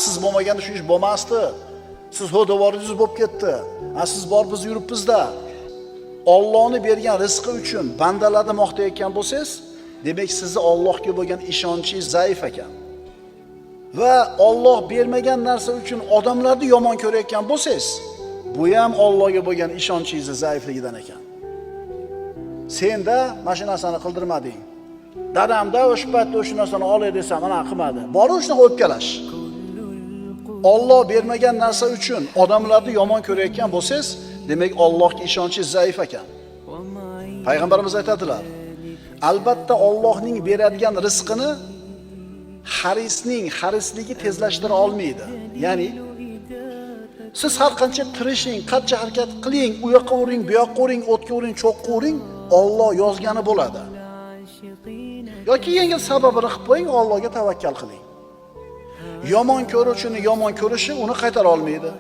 Siz bo'lmaganda shu ish bo'lmasdi. Siz xo'davoringiz bo'lib ketdi. Siz bor biz yuribmizda. Allohning bergan rizqi uchun bandalarni maqtayotgan bo'lsangiz, demak sizni Allohga bo'lgan ishonchingiz zaif ekan. Va Alloh bermagan narsa uchun odamlarni yomon ko'rayotgan bo'lsangiz, bu ham Allohga bo'lgan ishonchingiz zaifligidan ekan. Senda mana narsani qildirmading. Dadamda o'sha paytda o'sha narsani olay desam, mana qilmadi. Bor shunaqa o'pkalash. Alloh bermagan narsa uchun odamlarni yomon ko'rayotgan bo'lsangiz, demak Allohga ishonchingiz zaif ekan. Payg'ambarimiz aytadilar: albatta Allohning beradigan rizqini harisligi tezlashtira olmaydi. Ya'ni siz har qancha tirishing, qancha harakat qiling, u yoqqa uring, bu yoqqa uring, o'tga uring, cho'qqa uring, Alloh yozgani bo'ladi. Yoki yengil sababini qilib qo'ying, Allohga tavakkal qiling. Yomon ko'ruvchini yomon ko'rishi uni qaytara olmaydi.